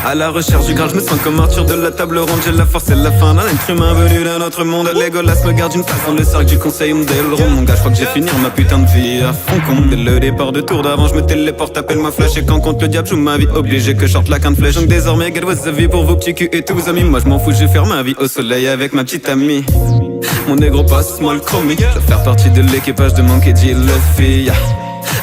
À la recherche du Graal, je me sens comme Arthur de la table ronde. J'ai la force et la fin d'un être humain venu d'un autre monde. Legolas me garde une place dans le cercle du conseil d'Elrond. Mon gars, je crois que j'ai fini ma putain de vie à fond con. Dès le départ de tour d'avant, je me téléporte, appelle-moi Flash. Et quand compte le diable, joue ma vie, obligé que short la canne flèche. Donc désormais, get what's the vie pour vos petits culs et tous vos amis. Moi je m'en fous, je vais faire ma vie au soleil avec ma petite amie. Mon négro passe moi le chromie. Je vais faire partie de l'équipage de Monkey D. Luffy.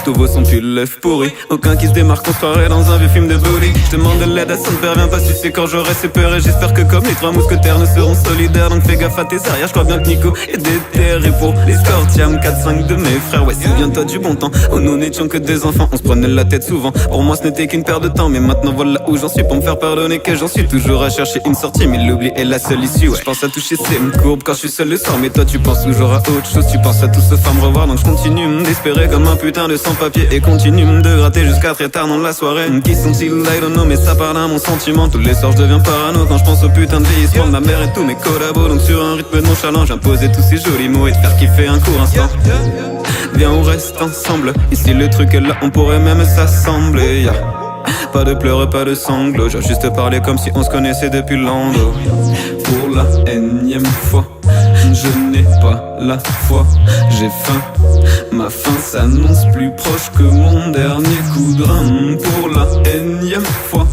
Tous vos sons puent l'œuf pourri. Aucun qui se démarque, on se croirait dans un vieux film de bully. Je demande de l'aide à son père, viens pas sucer quand j'aurai ses peurs. Et j'espère que comme les trois mousquetaires nous serons solidaires. Donc fais gaffe à tes arrières, je crois bien que Nico est déterré pour les Scortiam 4-5 de mes frères. Ouais, souviens-toi du bon temps où nous n'étions que des enfants. On se prenait la tête souvent, pour moi ce n'était qu'une perte de temps. Mais maintenant voilà où j'en suis, pour me faire pardonner que j'en suis toujours à chercher une sortie. Mais l'oubli est la seule issue, ouais. Je pense à toucher ces courbes quand je suis seul le soir. Mais toi tu penses toujours à autre chose, tu penses à tout sauf à me revoir. Donc je continue d'espérer comme un putain de sans-papier. Et continue de gratter jusqu'à très tard dans la soirée. Qui sont-ils? I don't know, mais ça parle à mon sentiment. Tous les soirs je deviens parano quand je pense au putain de vieillissement de ma mère et tous mes collabos. Donc sur un rythme nonchalant, j'imposais tous ces jolis mots et te faire kiffer un court instant. Viens on reste ensemble, ici le truc est là, on pourrait même s'assembler. Pas de pleurs, pas de sanglots, j'ai juste parlé comme si on se connaissait depuis Lando. Pour la énième fois, je n'ai pas la foi, j'ai faim. Ma fin s'annonce plus proche que mon dernier coup de rein. Pour la énième fois,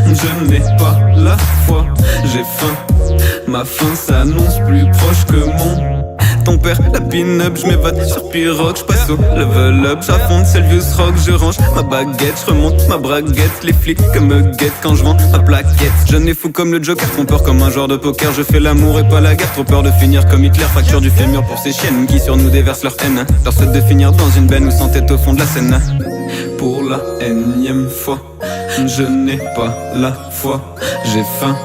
je n'ai pas la foi, j'ai faim. Ma fin s'annonce plus proche que mon... Ton père, la pin-up, je m'évade sur pirogue, je passe au level up, j'affonde Selvius Rock, je range ma baguette, je remonte ma braguette, les flics me guettent quand je vends ma plaquette. Jeune et fou comme le Joker, trompeur comme un joueur de poker, je fais l'amour et pas la guerre, trop peur de finir comme Hitler, fracture du fémur pour ces chiennes qui sur nous déversent leur haine, leur souhaite de finir dans une benne ou sans tête au fond de la scène. Pour la énième fois, je n'ai pas la foi, j'ai faim.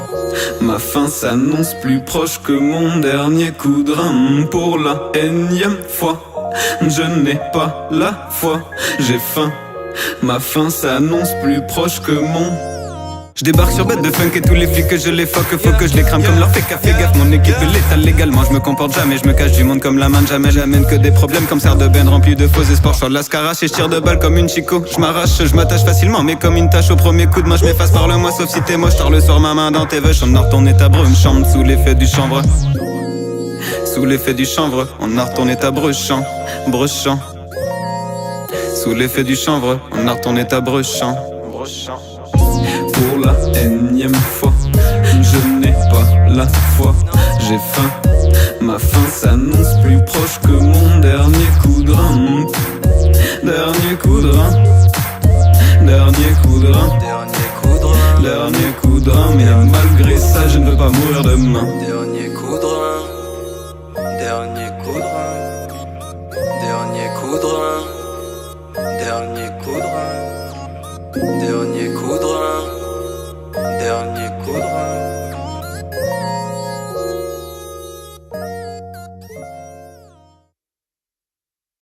Ma fin s'annonce plus proche que mon dernier coup de rein. Pour la énième fois, je n'ai pas la foi, j'ai faim. Ma fin s'annonce plus proche que mon... Je débarque sur bête de funk et tous les flics que je les fuck, faut que je les crame comme leur fait café gaffe. Mon équipe est létale légalement, je me comporte jamais, je me cache du monde comme la manne, jamais j'amène que des problèmes comme serre de ben rempli de faux espoirs. Je la scarache et je tire de balles comme une chico. Je m'arrache, je m'attache facilement, mais comme une tâche au premier coup de main, je m'efface, parle-moi sauf si t'es moche. Tard le soir ma main dans tes veuches, on a retourné ta brume, chambre sous l'effet du chanvre. Sous l'effet du chanvre, on a retourné ta bruchant, bruchant. Sous l'effet du chanvre, on a retourné ta bruchant, bruchant. Pour la énième fois, je n'ai pas la foi, j'ai faim. Ma fin s'annonce plus proche que mon dernier coup de rein. Dernier coup de rein. Dernier coup de rein. Dernier coup de rein. Mais malgré ça je ne veux pas mourir demain. Dernier coup de rein. Dernier coup de rein. Dernier coup de rein. Dernier coup de rein. Dernier